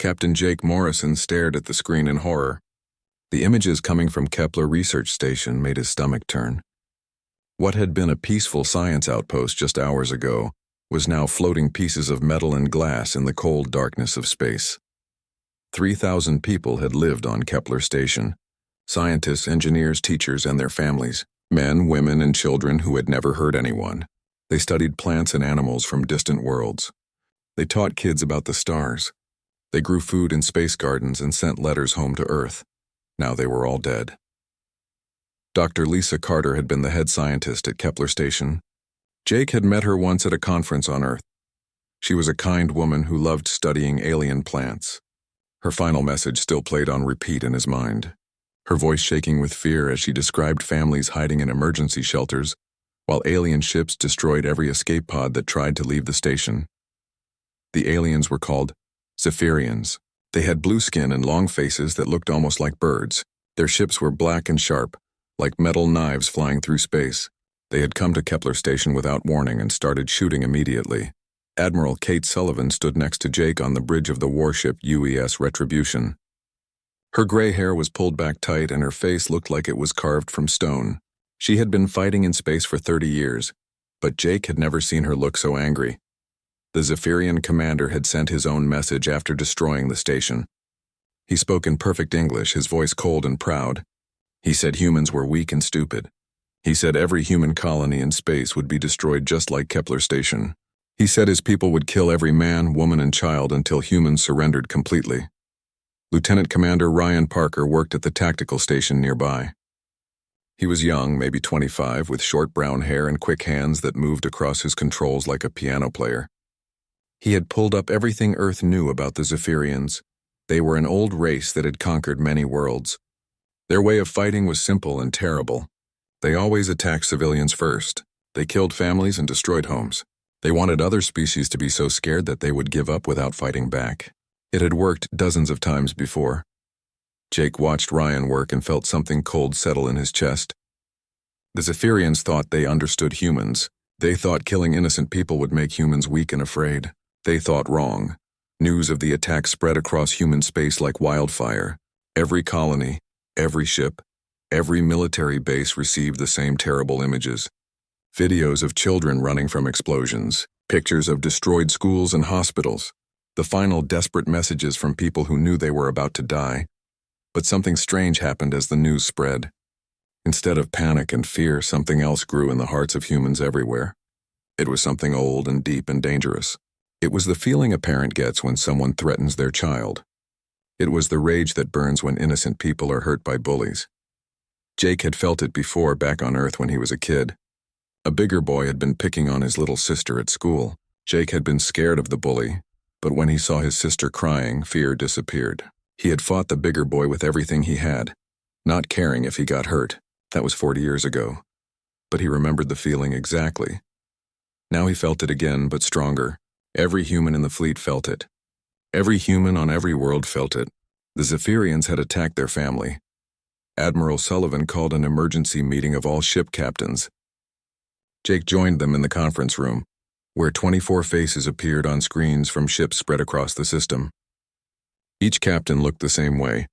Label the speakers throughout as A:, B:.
A: Captain Jake Morrison stared at the screen in horror. The images coming from Kepler Research Station made his stomach turn. What had been a peaceful science outpost just hours ago was now floating pieces of metal and glass in the cold darkness of space. 3,000 people had lived on Kepler Station. Scientists, engineers, teachers, and their families. Men, women, and children who had never hurt anyone. They studied plants and animals from distant worlds. They taught kids about the stars. They grew food in space gardens and sent letters home to Earth. Now they were all dead. Dr. Lisa Carter had been the head scientist at Kepler Station. Jake had met her once at a conference on Earth. She was a kind woman who loved studying alien plants. Her final message still played on repeat in his mind, her voice shaking with fear as she described families hiding in emergency shelters while alien ships destroyed every escape pod that tried to leave the station. The aliens were called Zephyrians. They had blue skin and long faces that looked almost like birds. Their ships were black and sharp, like metal knives flying through space. They had come to Kepler Station without warning and started shooting immediately. Admiral Kate Sullivan stood next to Jake on the bridge of the warship UES Retribution. Her gray hair was pulled back tight and her face looked like it was carved from stone. She had been fighting in space for 30 years, but Jake had never seen her look so angry. The Zephyrian commander had sent his own message after destroying the station. He spoke in perfect English, his voice cold and proud. He said humans were weak and stupid. He said every human colony in space would be destroyed just like Kepler Station. He said his people would kill every man, woman, and child until humans surrendered completely. Lieutenant Commander Ryan Parker worked at the tactical station nearby. He was young, maybe 25, with short brown hair and quick hands that moved across his controls like a piano player. He had pulled up everything Earth knew about the Zephyrians. They were an old race that had conquered many worlds. Their way of fighting was simple and terrible. They always attacked civilians first. They killed families and destroyed homes. They wanted other species to be so scared that they would give up without fighting back. It had worked dozens of times before. Jake watched Ryan work and felt something cold settle in his chest. The Zephyrians thought they understood humans. They thought killing innocent people would make humans weak and afraid. They thought wrong. News of the attack spread across human space like wildfire. Every colony, every ship, every military base received the same terrible images. Videos of children running from explosions, pictures of destroyed schools and hospitals, the final desperate messages from people who knew they were about to die. But something strange happened as the news spread. Instead of panic and fear, something else grew in the hearts of humans everywhere. It was something old and deep and dangerous. It was the feeling a parent gets when someone threatens their child. It was the rage that burns when innocent people are hurt by bullies. Jake had felt it before back on Earth when he was a kid. A bigger boy had been picking on his little sister at school. Jake had been scared of the bully, but when he saw his sister crying, fear disappeared. He had fought the bigger boy with everything he had, not caring if he got hurt. That was 40 years ago. But he remembered the feeling exactly. Now he felt it again, but stronger. Every human in the fleet felt it. Every human on every world felt it. The Zephyrians had attacked their family. Admiral Sullivan called an emergency meeting of all ship captains. Jake joined them in the conference room, where 24 faces appeared on screens from ships spread across the system. Each captain looked the same way,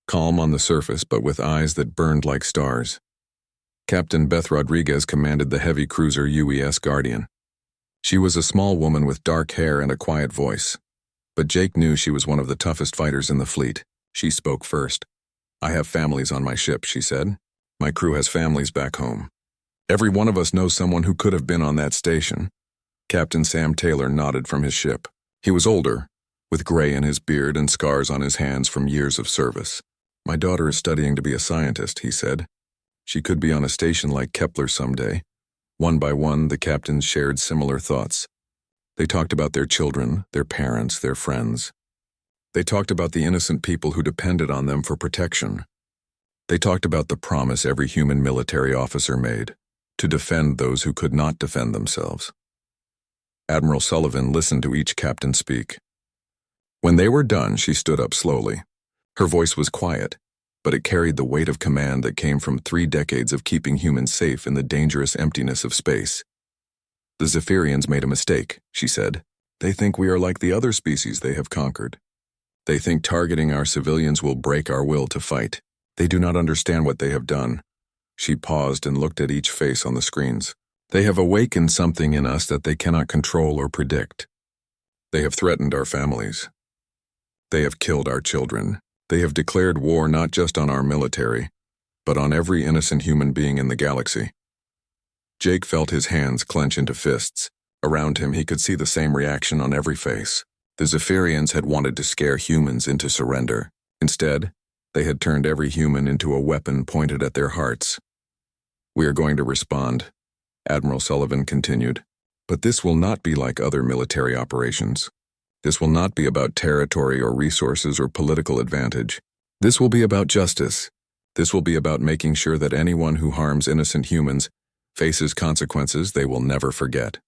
A: calm on the surface but with eyes that burned like stars. Captain Beth Rodriguez commanded the heavy cruiser UES Guardian. She was a small woman with dark hair and a quiet voice. But Jake knew she was one of the toughest fighters in the fleet. She spoke first. "I have families on my ship," she said. "My crew has families back home. Every one of us knows someone who could have been on that station." Captain Sam Taylor nodded from his ship. He was older, with gray in his beard and scars on his hands from years of service. "My daughter is studying to be a scientist," he said. "She could be on a station like Kepler someday." One by one, the captains shared similar thoughts. They talked about their children, their parents, their friends. They talked about the innocent people who depended on them for protection. They talked about the promise every human military officer made, to defend those who could not defend themselves. Admiral Sullivan listened to each captain speak. When they were done, she stood up slowly. Her voice was quiet, but it carried the weight of command that came from 3 decades of keeping humans safe in the dangerous emptiness of space. "The Zephyrians made a mistake," she said. "They think we are like the other species they have conquered. They think targeting our civilians will break our will to fight. They do not understand what they have done. She paused and looked at each face on the screens. They have awakened something in us that they cannot control or predict. They have threatened our families. They have killed our children. They have declared war not just on our military, but on every innocent human being in the galaxy. Jake felt his hands clench into fists. Around him, he could see the same reaction on every face. The Zephyrians had wanted to scare humans into surrender. Instead, they had turned every human into a weapon pointed at their hearts. We are going to respond, Admiral Sullivan continued. But this will not be like other military operations. This will not be about territory or resources or political advantage. This will be about justice. This will be about making sure that anyone who harms innocent humans faces consequences they will never forget.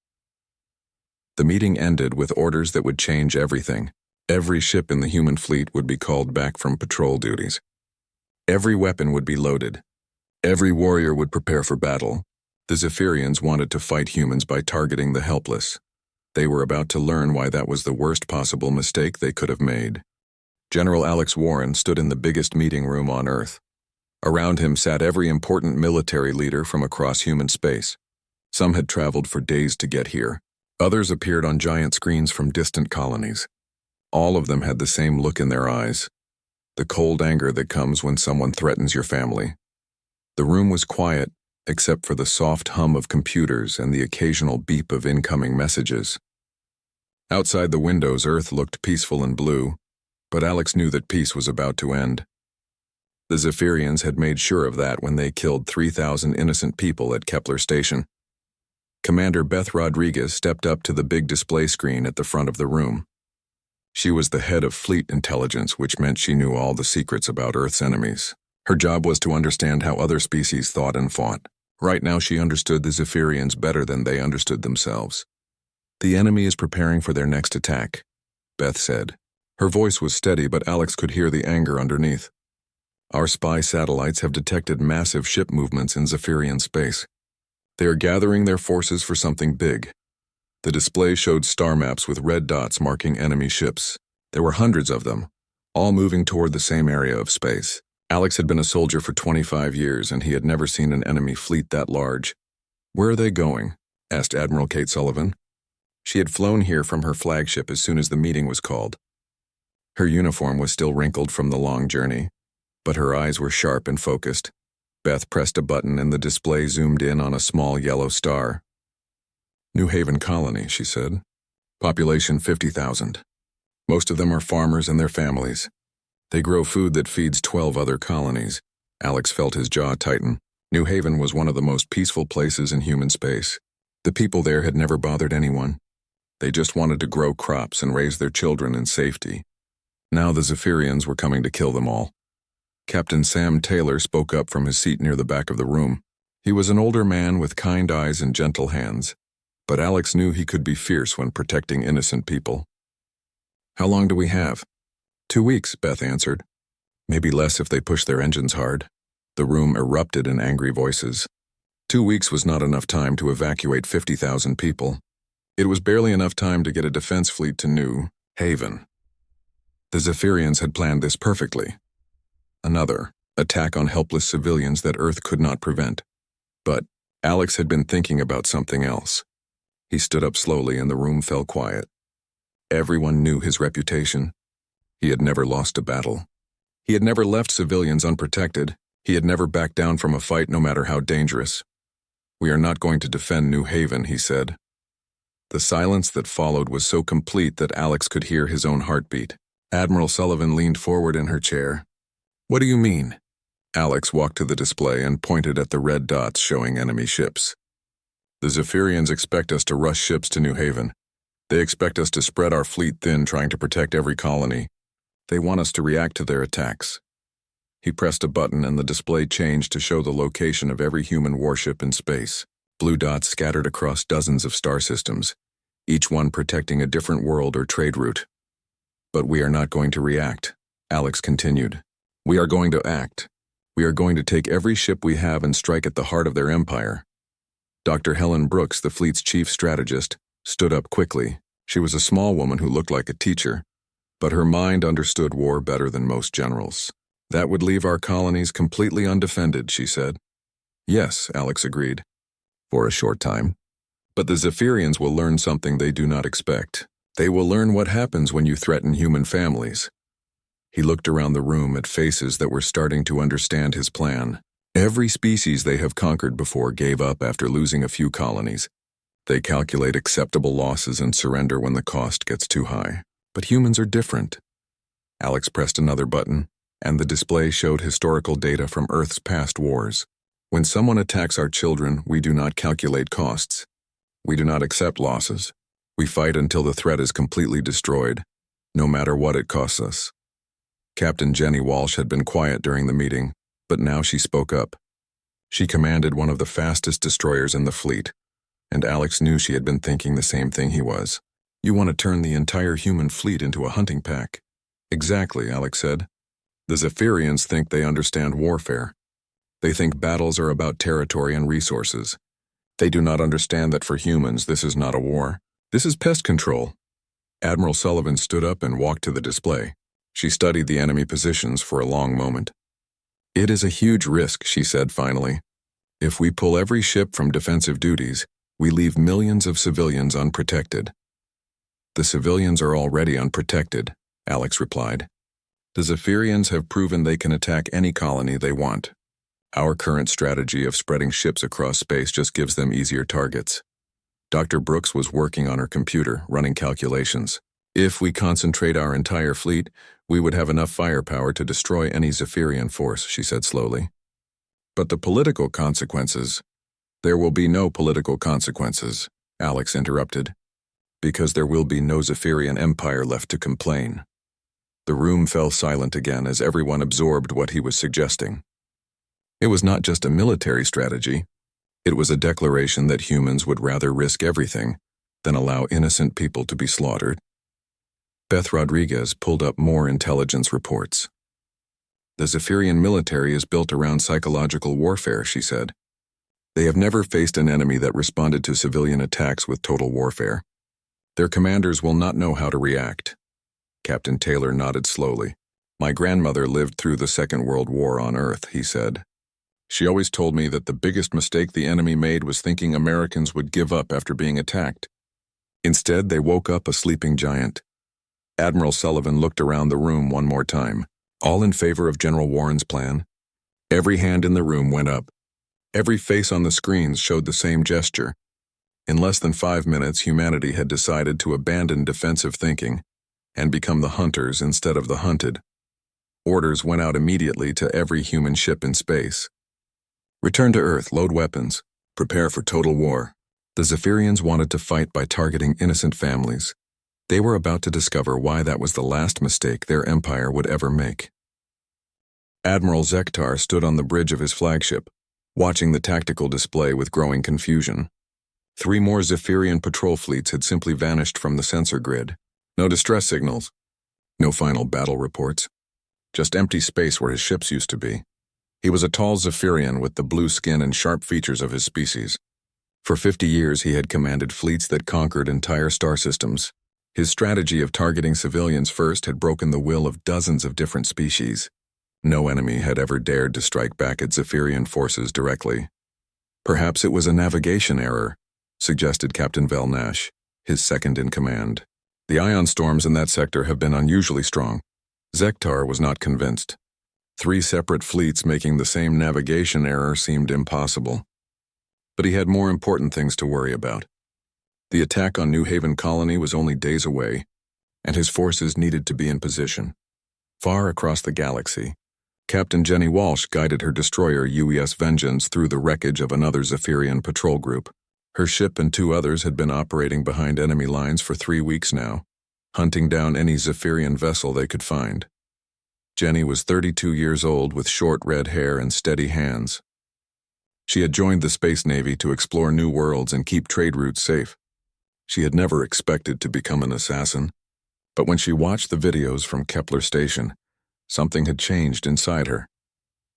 A: The meeting ended with orders that would change everything. Every ship in the human fleet would be called back from patrol duties. Every weapon would be loaded. Every warrior would prepare for battle. The Zephyrians wanted to fight humans by targeting the helpless. They were about to learn why that was the worst possible mistake they could have made. General Alex Warren stood in the biggest meeting room on Earth. Around him sat every important military leader from across human space. Some had traveled for days to get here. Others appeared on giant screens from distant colonies. All of them had the same look in their eyes, the cold anger that comes when someone threatens your family. The room was quiet, except for the soft hum of computers and the occasional beep of incoming messages. Outside the windows, Earth looked peaceful and blue, but Alex knew that peace was about to end. The Zephyrians had made sure of that when they killed 3,000 innocent people at Kepler Station. Commander Beth Rodriguez stepped up to the big display screen at the front of the room. She was the head of fleet intelligence, which meant she knew all the secrets about Earth's enemies. Her job was to understand how other species thought and fought. Right now she understood the Zephyrians better than they understood themselves. The enemy is preparing for their next attack, Beth said. Her voice was steady, but Alex could hear the anger underneath. Our spy satellites have detected massive ship movements in Zephyrian space. They are gathering their forces for something big. The display showed star maps with red dots marking enemy ships. There were hundreds of them, all moving toward the same area of space. Alex had been a soldier for 25 years, and he had never seen an enemy fleet that large. "Where are they going?" asked Admiral Kate Sullivan. She had flown here from her flagship as soon as the meeting was called. Her uniform was still wrinkled from the long journey, but her eyes were sharp and focused. Beth pressed a button and the display zoomed in on a small yellow star. "New Haven Colony," she said. "Population 50,000. Most of them are farmers and their families. They grow food that feeds 12 other colonies." Alex felt his jaw tighten. New Haven was one of the most peaceful places in human space. The people there had never bothered anyone. They just wanted to grow crops and raise their children in safety. Now the Zephyrians were coming to kill them all. Captain Sam Taylor spoke up from his seat near the back of the room. He was an older man with kind eyes and gentle hands, but Alex knew he could be fierce when protecting innocent people. "How long do we have?" 2 weeks, Beth answered. "Maybe less if they push their engines hard." The room erupted in angry voices. 2 weeks was not enough time to evacuate 50,000 people. It was barely enough time to get a defense fleet to New Haven. The Zephyrians had planned this perfectly. Another attack on helpless civilians that Earth could not prevent. But Alex had been thinking about something else. He stood up slowly and the room fell quiet. Everyone knew his reputation. He had never lost a battle. He had never left civilians unprotected. He had never backed down from a fight, no matter how dangerous. "We are not going to defend New Haven," he said. The silence that followed was so complete that Alex could hear his own heartbeat. Admiral Sullivan leaned forward in her chair. "What do you mean?" Alex walked to the display and pointed at the red dots showing enemy ships. "The Zephyrians expect us to rush ships to New Haven. They expect us to spread our fleet thin, trying to protect every colony. They want us to react to their attacks." He pressed a button and the display changed to show the location of every human warship in space. Blue dots scattered across dozens of star systems, each one protecting a different world or trade route. "But we are not going to react," Alex continued. "We are going to act. We are going to take every ship we have and strike at the heart of their empire." Dr. Helen Brooks, the fleet's chief strategist, stood up quickly. She was a small woman who looked like a teacher, But her mind understood war better than most generals. That would leave our colonies completely undefended, she said. Yes, Alex agreed. For a short time. But the Zephyrians will learn something they do not expect. They will learn what happens when you threaten human families. He looked around the room at faces that were starting to understand his plan. Every species they have conquered before gave up after losing a few colonies. They calculate acceptable losses and surrender when the cost gets too high. But humans are different. Alex pressed another button, and the display showed historical data from Earth's past wars. When someone attacks our children, we do not calculate costs. We do not accept losses. We fight until the threat is completely destroyed, no matter what it costs us. Captain Jenny Walsh had been quiet during the meeting, but now she spoke up. She commanded one of the fastest destroyers in the fleet, and Alex knew she had been thinking the same thing he was. You want to turn the entire human fleet into a hunting pack. Exactly, Alex said. The Zephyrians think they understand warfare. They think battles are about territory and resources. They do not understand that for humans this is not a war. This is pest control. Admiral Sullivan stood up and walked to the display. She studied the enemy positions for a long moment. It is a huge risk, she said finally. If we pull every ship from defensive duties, we leave millions of civilians unprotected. The civilians are already unprotected, Alex replied. The Zephyrians have proven they can attack any colony they want. Our current strategy of spreading ships across space just gives them easier targets. Dr. Brooks was working on her computer, running calculations. If we concentrate our entire fleet, we would have enough firepower to destroy any Zephyrian force, she said slowly. But the political consequences— There will be no political consequences, Alex interrupted, because there will be no Zephyrian empire left to complain. The room fell silent again as everyone absorbed what he was suggesting. It was not just a military strategy. It was a declaration that humans would rather risk everything than allow innocent people to be slaughtered. Beth Rodriguez pulled up more intelligence reports. The Zephyrian military is built around psychological warfare, she said. They have never faced an enemy that responded to civilian attacks with total warfare. Their commanders will not know how to react. Captain Taylor nodded slowly. My grandmother lived through the Second World War on Earth, he said. She always told me that the biggest mistake the enemy made was thinking Americans would give up after being attacked. Instead, they woke up a sleeping giant. Admiral Sullivan looked around the room one more time. All in favor of General Warren's plan? Every hand in the room went up. Every face on the screens showed the same gesture. In less than 5 minutes, humanity had decided to abandon defensive thinking and become the hunters instead of the hunted. Orders went out immediately to every human ship in space. Return to Earth, load weapons, prepare for total war. The Zephyrians wanted to fight by targeting innocent families. They were about to discover why that was the last mistake their empire would ever make. Admiral Zektar stood on the bridge of his flagship, watching the tactical display with growing confusion. 3 more Zephyrian patrol fleets had simply vanished from the sensor grid. No distress signals. No final battle reports. Just empty space where his ships used to be. He was a tall Zephyrian with the blue skin and sharp features of his species. For 50 years he had commanded fleets that conquered entire star systems. His strategy of targeting civilians first had broken the will of dozens of different species. No enemy had ever dared to strike back at Zephyrian forces directly. Perhaps it was a navigation error, suggested Captain Vel Nash, his second in command. The ion storms in that sector have been unusually strong. Zektar was not convinced. 3 separate fleets making the same navigation error seemed impossible. But he had more important things to worry about. The attack on New Haven Colony was only days away, and his forces needed to be in position. Far across the galaxy, Captain Jenny Walsh guided her destroyer UES Vengeance through the wreckage of another Zephyrian patrol group. Her ship and 2 others had been operating behind enemy lines for 3 weeks now, hunting down any Zephyrian vessel they could find. Jenny was 32 years old with short red hair and steady hands. She had joined the Space Navy to explore new worlds and keep trade routes safe. She had never expected to become an assassin, but when she watched the videos from Kepler Station, something had changed inside her.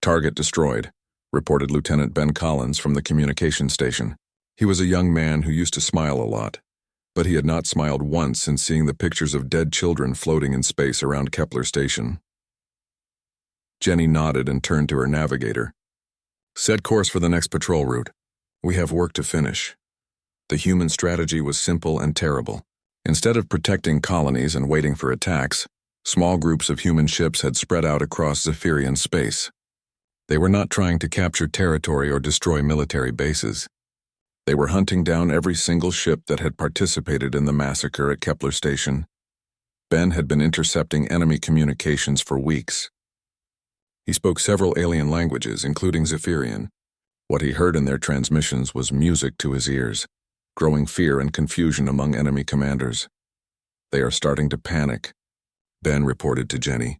A: Target destroyed, reported Lieutenant Ben Collins from the communication station. He was a young man who used to smile a lot, but he had not smiled once since seeing the pictures of dead children floating in space around Kepler Station. Jenny nodded and turned to her navigator. Set course for the next patrol route. We have work to finish. The human strategy was simple and terrible. Instead of protecting colonies and waiting for attacks, small groups of human ships had spread out across Zephyrian space. They were not trying to capture territory or destroy military bases. They were hunting down every single ship that had participated in the massacre at Kepler Station. Ben had been intercepting enemy communications for weeks. He spoke several alien languages, including Zephyrian. What he heard in their transmissions was music to his ears, growing fear and confusion among enemy commanders. They are starting to panic, Ben reported to Jenny.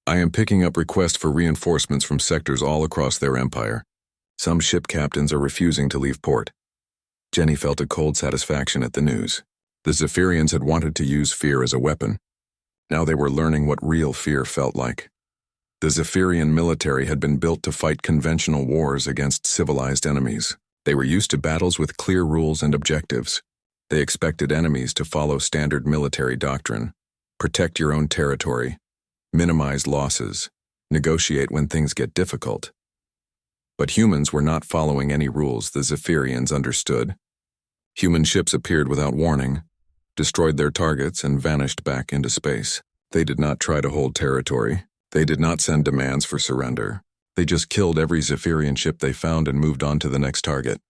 A: I am picking up requests for reinforcements from sectors all across their empire. Some ship captains are refusing to leave port. Jenny felt a cold satisfaction at the news. The Zephyrians had wanted to use fear as a weapon. Now they were learning what real fear felt like. The Zephyrian military had been built to fight conventional wars against civilized enemies. They were used to battles with clear rules and objectives. They expected enemies to follow standard military doctrine. Protect your own territory. Minimize losses. Negotiate when things get difficult. But humans were not following any rules the Zephyrians understood. Human ships appeared without warning, destroyed their targets, and vanished back into space. They did not try to hold territory. They did not send demands for surrender. They just killed every Zephyrian ship they found and moved on to the next target.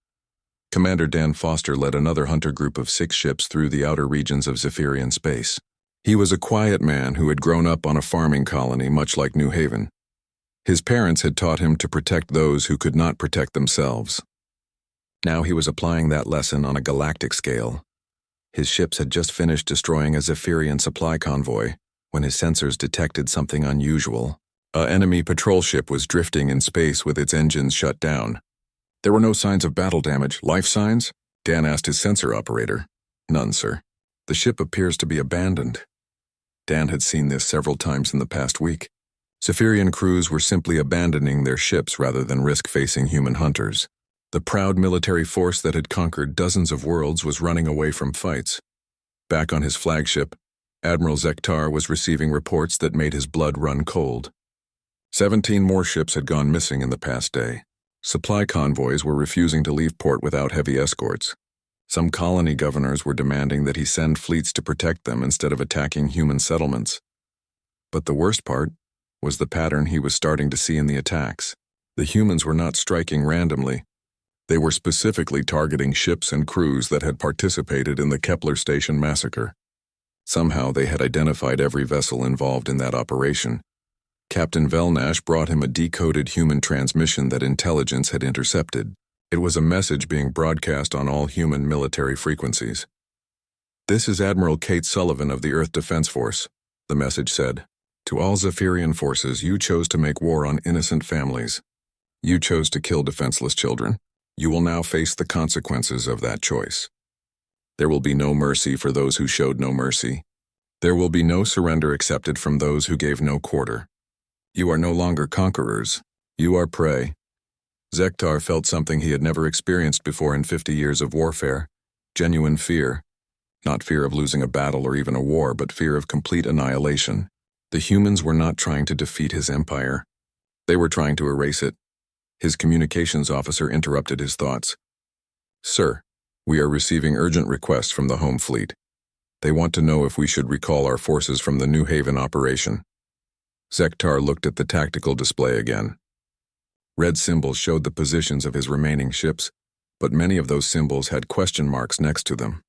A: Commander Dan Foster led another hunter group of 6 ships through the outer regions of Zephyrian space. He was a quiet man who had grown up on a farming colony much like New Haven. His parents had taught him to protect those who could not protect themselves. Now he was applying that lesson on a galactic scale. His ships had just finished destroying a Zephyrian supply convoy when his sensors detected something unusual. An enemy patrol ship was drifting in space with its engines shut down. There were no signs of battle damage. Life signs? Dan asked his sensor operator. None, sir. The ship appears to be abandoned. Dan had seen this several times in the past week. Zephyrian crews were simply abandoning their ships rather than risk facing human hunters. The proud military force that had conquered dozens of worlds was running away from fights. Back on his flagship, Admiral Zektar was receiving reports that made his blood run cold. 17 more ships had gone missing in the past day. Supply convoys were refusing to leave port without heavy escorts. Some colony governors were demanding that he send fleets to protect them instead of attacking human settlements. But the worst part was the pattern he was starting to see in the attacks. The humans were not striking randomly. They were specifically targeting ships and crews that had participated in the Kepler Station massacre. Somehow they had identified every vessel involved in that operation. Captain Velnash brought him a decoded human transmission that intelligence had intercepted. It was a message being broadcast on all human military frequencies. This is Admiral Kate Sullivan of the Earth Defense Force, the message said. To all Zephyrian forces, you chose to make war on innocent families. You chose to kill defenseless children. You will now face the consequences of that choice. There will be no mercy for those who showed no mercy. There will be no surrender accepted from those who gave no quarter. You are no longer conquerors. You are prey. Zektar felt something he had never experienced before in 50 years of warfare. Genuine fear. Not fear of losing a battle or even a war, but fear of complete annihilation. The humans were not trying to defeat his empire. They were trying to erase it. His communications officer interrupted his thoughts. Sir, we are receiving urgent requests from the home fleet. They want to know if we should recall our forces from the New Haven operation. Zektar looked at the tactical display again. Red symbols showed the positions of his remaining ships, but many of those symbols had question marks next to them.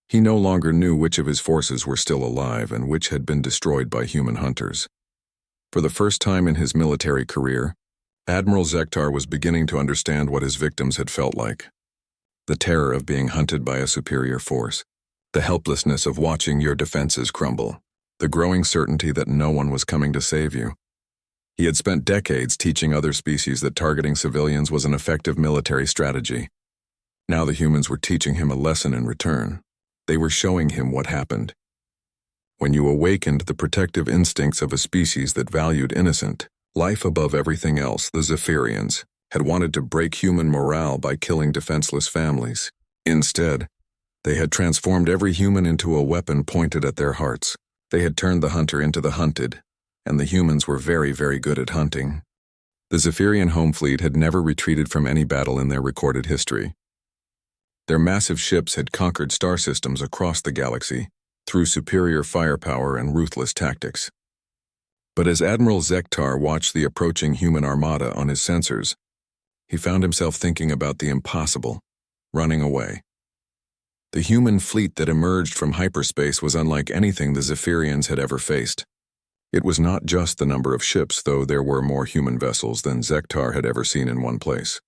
A: He no longer knew which of his forces were still alive and which had been destroyed by human hunters. For the first time in his military career, Admiral Zektar was beginning to understand what his victims had felt like. The terror of being hunted by a superior force, the helplessness of watching your defenses crumble, the growing certainty that no one was coming to save you. He had spent decades teaching other species that targeting civilians was an effective military strategy. Now the humans were teaching him a lesson in return. They were showing him what happened. When you awakened the protective instincts of a species that valued innocent life above everything else, the Zephyrians had wanted to break human morale by killing defenseless families. Instead, They had transformed every human into a weapon pointed at their hearts. They had turned the hunter into the hunted, and the humans were very, very good at hunting. The Zephyrian home fleet had never retreated from any battle in their recorded history. Their massive ships had conquered star systems across the galaxy through superior firepower and ruthless tactics. But as Admiral Zektar watched the approaching human armada on his sensors, he found himself thinking about the impossible, running away. The human fleet that emerged from hyperspace was unlike anything the Zephyrians had ever faced. It was not just the number of ships, though there were more human vessels than Zektar had ever seen in one place.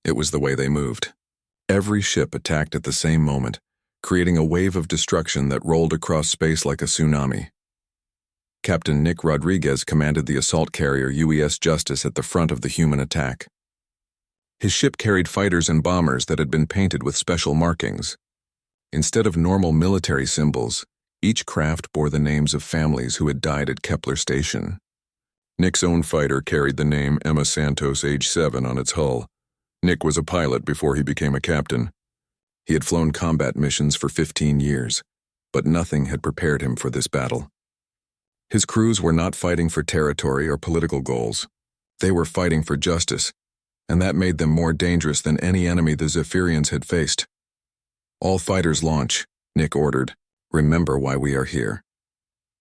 A: It was the way they moved. Every ship attacked at the same moment, creating a wave of destruction that rolled across space like a tsunami. Captain Nick Rodriguez commanded the assault carrier UES Justice at the front of the human attack. His ship carried fighters and bombers that had been painted with special markings. Instead of normal military symbols, each craft bore the names of families who had died at Kepler Station. Nick's own fighter carried the name Emma Santos, age 7, on its hull. Nick was a pilot before he became a captain. He had flown combat missions for 15 years, but nothing had prepared him for this battle. His crews were not fighting for territory or political goals. They were fighting for justice, and that made them more dangerous than any enemy the Zephyrians had faced. "All fighters launch," Nick ordered. "Remember why we are here."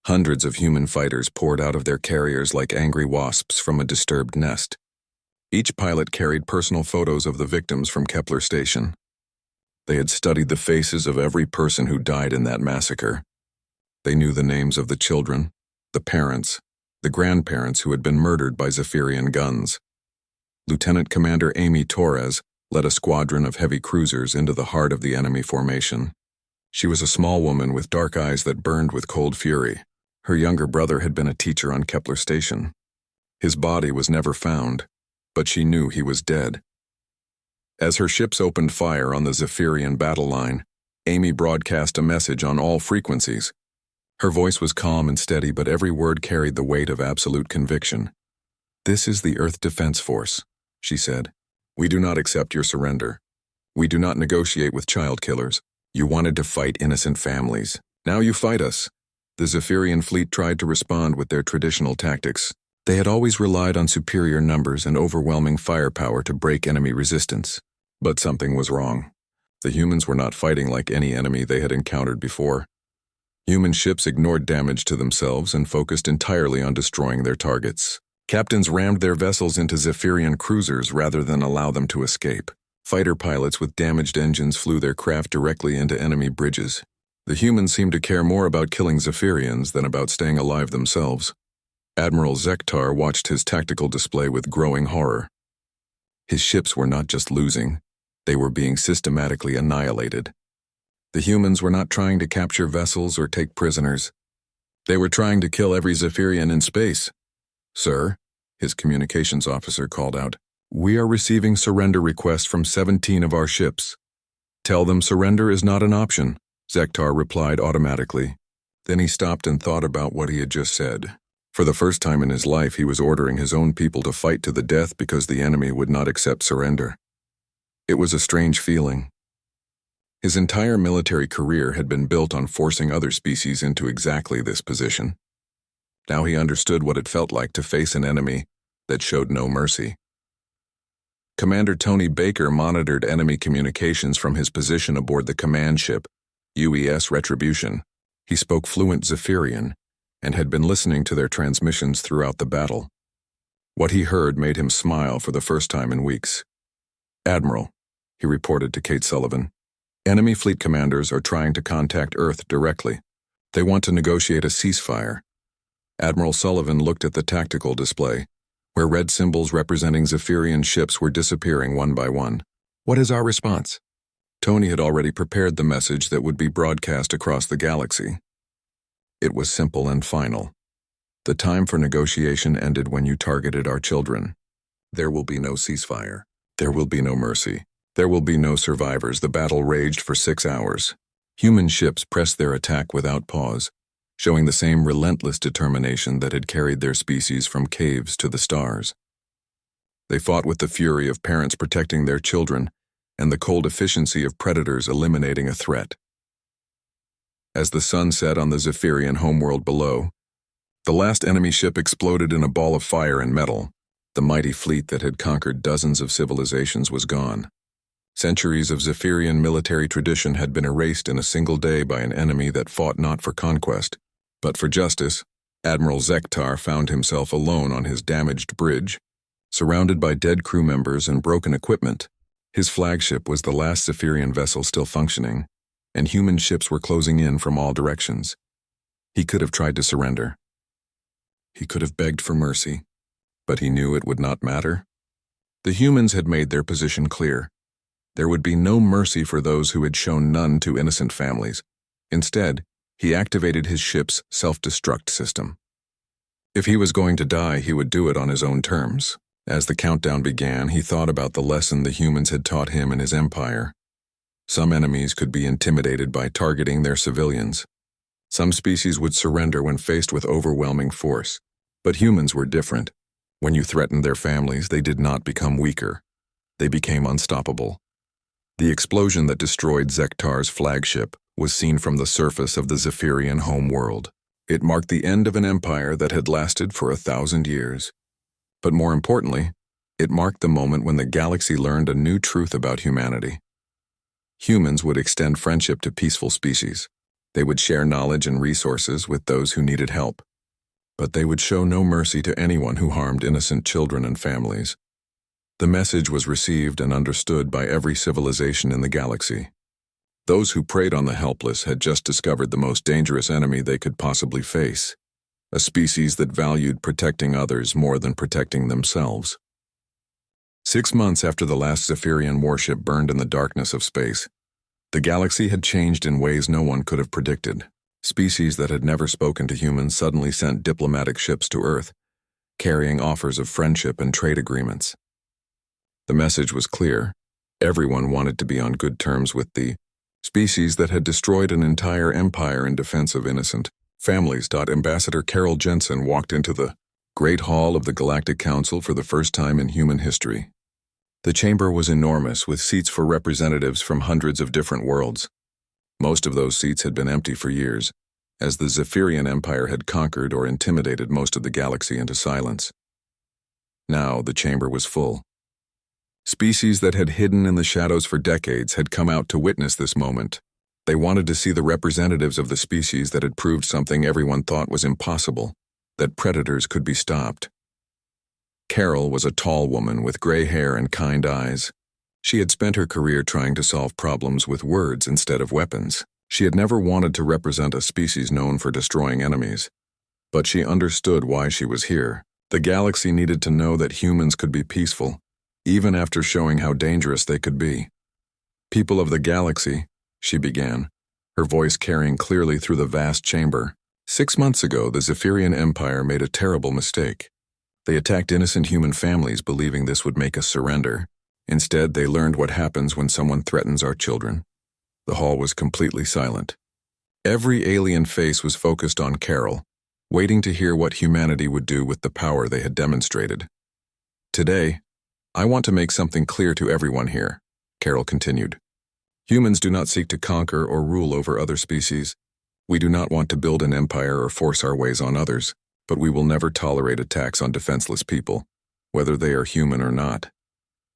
A: Hundreds of human fighters poured out of their carriers like angry wasps from a disturbed nest. Each pilot carried personal photos of the victims from Kepler Station. They had studied the faces of every person who died in that massacre. They knew the names of the children, the parents, the grandparents who had been murdered by Zephyrian guns. Lieutenant Commander Amy Torres led a squadron of heavy cruisers into the heart of the enemy formation. She was a small woman with dark eyes that burned with cold fury. Her younger brother had been a teacher on Kepler Station. His body was never found, but she knew he was dead. As her ships opened fire on the Zephyrian battle line, Amy broadcast a message on all frequencies. Her voice was calm and steady, but every word carried the weight of absolute conviction. "This is the Earth Defense Force," she said. "We do not accept your surrender. We do not negotiate with child killers. You wanted to fight innocent families. Now you fight us." The Zephyrian fleet tried to respond with their traditional tactics. They had always relied on superior numbers and overwhelming firepower to break enemy resistance. But something was wrong. The humans were not fighting like any enemy they had encountered before. Human ships ignored damage to themselves and focused entirely on destroying their targets. Captains rammed their vessels into Zephyrian cruisers rather than allow them to escape. Fighter pilots with damaged engines flew their craft directly into enemy bridges. The humans seemed to care more about killing Zephyrians than about staying alive themselves. Admiral Zektar watched his tactical display with growing horror. His ships were not just losing, they were being systematically annihilated. The humans were not trying to capture vessels or take prisoners. They were trying to kill every Zephyrian in space. "Sir," his communications officer called out, "we are receiving surrender requests from 17 of our ships." "Tell them surrender is not an option," Zektar replied automatically. Then he stopped and thought about what he had just said. For the first time in his life, he was ordering his own people to fight to the death because the enemy would not accept surrender. It was a strange feeling. His entire military career had been built on forcing other species into exactly this position. Now he understood what it felt like to face an enemy that showed no mercy. Commander Tony Baker monitored enemy communications from his position aboard the command ship, UES Retribution. He spoke fluent Zephyrian and had been listening to their transmissions throughout the battle. What he heard made him smile for the first time in weeks. "Admiral," he reported to Kate Sullivan, "enemy fleet commanders are trying to contact Earth directly. They want to negotiate a ceasefire." Admiral Sullivan looked at the tactical display, where red symbols representing Zephyrian ships were disappearing one by one. "What is our response?" Tony had already prepared the message that would be broadcast across the galaxy. It was simple and final. "The time for negotiation ended when you targeted our children. There will be no ceasefire. There will be no mercy. There will be no survivors." The battle raged for 6 hours. Human ships pressed their attack without pause, showing the same relentless determination that had carried their species from caves to the stars. They fought with the fury of parents protecting their children and the cold efficiency of predators eliminating a threat. As the sun set on the Zephyrian homeworld below, the last enemy ship exploded in a ball of fire and metal. The mighty fleet that had conquered dozens of civilizations was gone. Centuries of Zephyrian military tradition had been erased in a single day by an enemy that fought not for conquest, but for justice. Admiral Zektar found himself alone on his damaged bridge, surrounded by dead crew members and broken equipment. His flagship was the last Zephyrian vessel still functioning, and human ships were closing in from all directions. He could have tried to surrender. He could have begged for mercy, but he knew it would not matter. The humans had made their position clear. There would be no mercy for those who had shown none to innocent families. Instead, he activated his ship's self-destruct system. If he was going to die, he would do it on his own terms. As the countdown began, he thought about the lesson the humans had taught him and his empire. Some enemies could be intimidated by targeting their civilians. Some species would surrender when faced with overwhelming force. But humans were different. When you threatened their families, they did not become weaker. They became unstoppable. The explosion that destroyed Zektar's flagship was seen from the surface of the Zephyrian homeworld. It marked the end of an empire that had lasted for 1,000 years. But more importantly, it marked the moment when the galaxy learned a new truth about humanity. Humans would extend friendship to peaceful species. They would share knowledge and resources with those who needed help. But they would show no mercy to anyone who harmed innocent children and families. The message was received and understood by every civilization in the galaxy. Those who preyed on the helpless had just discovered the most dangerous enemy they could possibly face, a species that valued protecting others more than protecting themselves. 6 months after the last Zephyrian warship burned in the darkness of space, the galaxy had changed in ways no one could have predicted. Species that had never spoken to humans suddenly sent diplomatic ships to Earth, carrying offers of friendship and trade agreements. The message was clear. Everyone wanted to be on good terms with the species that had destroyed an entire empire in defense of innocent families. Ambassador Carol Jensen walked into the Great Hall of the Galactic Council for the first time in human history. The chamber was enormous, with seats for representatives from hundreds of different worlds. Most of those seats had been empty for years, as the Zephyrian Empire had conquered or intimidated most of the galaxy into silence. Now the chamber was full. Species that had hidden in the shadows for decades had come out to witness this moment. They wanted to see the representatives of the species that had proved something everyone thought was impossible, that predators could be stopped. Carol was a tall woman with gray hair and kind eyes. She had spent her career trying to solve problems with words instead of weapons. She had never wanted to represent a species known for destroying enemies. But she understood why she was here. The galaxy needed to know that humans could be peaceful, even after showing how dangerous they could be. "People of the galaxy," she began, her voice carrying clearly through the vast chamber. 6 months ago, the Zephyrian Empire made a terrible mistake. They attacked innocent human families, believing this would make us surrender. Instead, they learned what happens when someone threatens our children. The hall was completely silent. Every alien face was focused on Carol, waiting to hear what humanity would do with the power they had demonstrated. "Today, I want to make something clear to everyone here," Carol continued. "Humans do not seek to conquer or rule over other species. We do not want to build an empire or force our ways on others, but we will never tolerate attacks on defenseless people, whether they are human or not."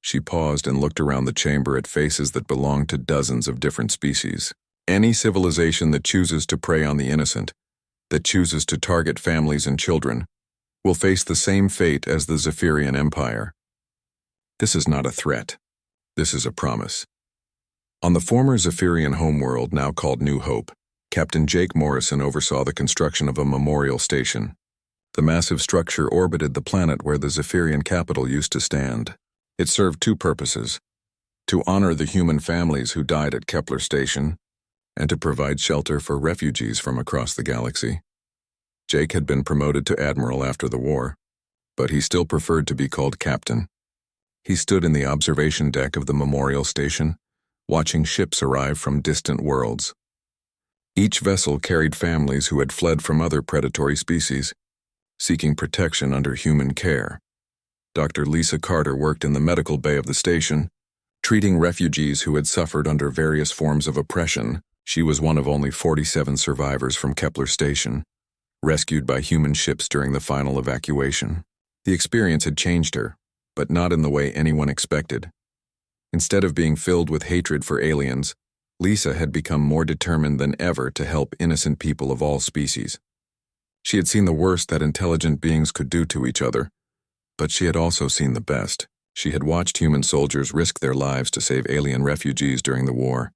A: She paused and looked around the chamber at faces that belonged to dozens of different species. Any civilization that chooses to prey on the innocent, that chooses to target families and children, will face the same fate as the Zephyrian Empire. This is not a threat. This is a promise. On the former Zephyrian homeworld, now called New Hope, Captain Jake Morrison oversaw the construction of a memorial station. The massive structure orbited the planet where the Zephyrian capital used to stand. It served 2 purposes: to honor the human families who died at Kepler Station, and to provide shelter for refugees from across the galaxy. Jake had been promoted to admiral after the war, but he still preferred to be called captain. He stood in the observation deck of the memorial station, watching ships arrive from distant worlds. Each vessel carried families who had fled from other predatory species, seeking protection under human care. Dr. Lisa Carter worked in the medical bay of the station, Treating refugees who had suffered under various forms of oppression, she was one of only 47 survivors from Kepler Station, rescued by human ships during the final evacuation. The experience had changed her, but not in the way anyone expected. Instead of being filled with hatred for aliens, Lisa had become more determined than ever to help innocent people of all species. She had seen the worst that intelligent beings could do to each other, but she had also seen the best. She had watched human soldiers risk their lives to save alien refugees during the war.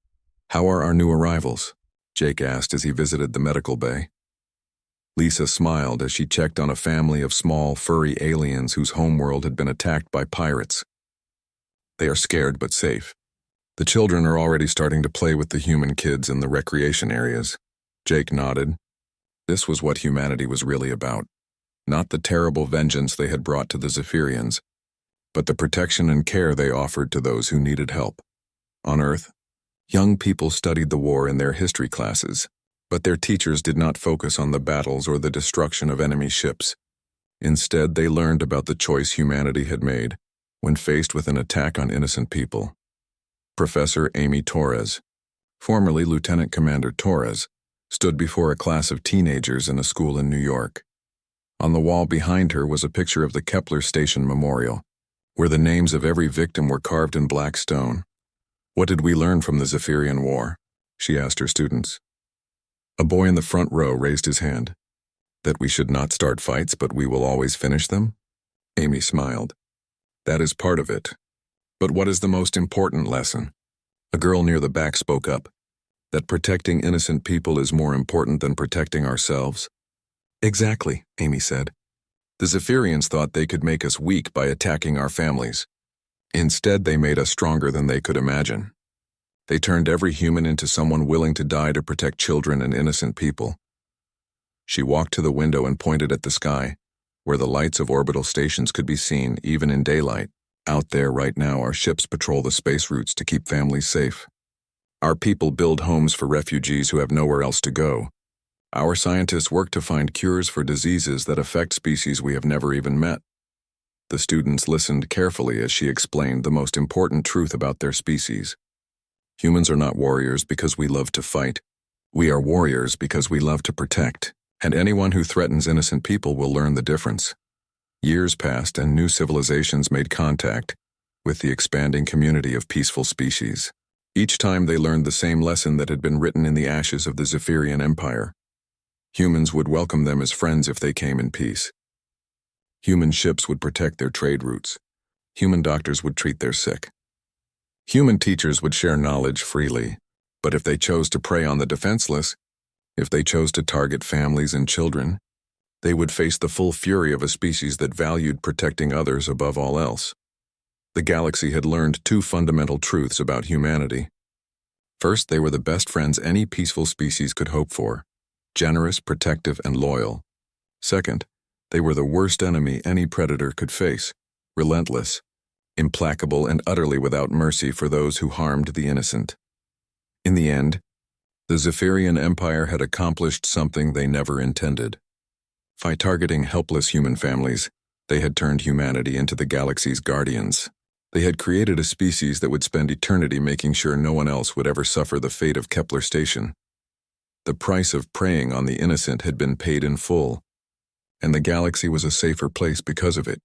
A: "How are our new arrivals?" Jake asked as he visited the medical bay. Lisa smiled as she checked on a family of small, furry aliens whose homeworld had been attacked by pirates. "They are scared but safe. The children are already starting to play with the human kids in the recreation areas." Jake nodded. This was what humanity was really about. Not the terrible vengeance they had brought to the Zephyrians, but the protection and care they offered to those who needed help. On Earth, young people studied the war in their history classes, but their teachers did not focus on the battles or the destruction of enemy ships. Instead, they learned about the choice humanity had made when faced with an attack on innocent people. Professor Amy Torres, formerly Lieutenant Commander Torres, stood before a class of teenagers in a school in New York. On the wall behind her was a picture of the Kepler Station Memorial, where the names of every victim were carved in black stone. "What did we learn from the Zephyrian War?" she asked her students. A boy in the front row raised his hand. "That we should not start fights, but we will always finish them?" Amy smiled. "That is part of it. But what is the most important lesson?" A girl near the back spoke up. "That protecting innocent people is more important than protecting ourselves." "Exactly," Amy said. "The Zephyrians thought they could make us weak by attacking our families. Instead, they made us stronger than they could imagine. They turned every human into someone willing to die to protect children and innocent people." She walked to the window and pointed at the sky, where the lights of orbital stations could be seen even in daylight. "Out there right now, our ships patrol the space routes to keep families safe. Our people build homes for refugees who have nowhere else to go. Our scientists work to find cures for diseases that affect species we have never even met." The students listened carefully as she explained the most important truth about their species. "Humans are not warriors because we love to fight. We are warriors because we love to protect, and anyone who threatens innocent people will learn the difference." Years passed and new civilizations made contact with the expanding community of peaceful species. Each time they learned the same lesson that had been written in the ashes of the Zephyrian Empire. Humans would welcome them as friends if they came in peace. Human ships would protect their trade routes. Human doctors would treat their sick. Human teachers would share knowledge freely, but if they chose to prey on the defenseless, if they chose to target families and children, they would face the full fury of a species that valued protecting others above all else. The galaxy had learned two fundamental truths about humanity. First, they were the best friends any peaceful species could hope for, generous, protective, and loyal. Second, they were the worst enemy any predator could face, relentless, implacable, and utterly without mercy for those who harmed the innocent. In the end, the Zephyrian Empire had accomplished something they never intended. By targeting helpless human families, they had turned humanity into the galaxy's guardians. They had created a species that would spend eternity making sure no one else would ever suffer the fate of Kepler Station. The price of preying on the innocent had been paid in full, and the galaxy was a safer place because of it.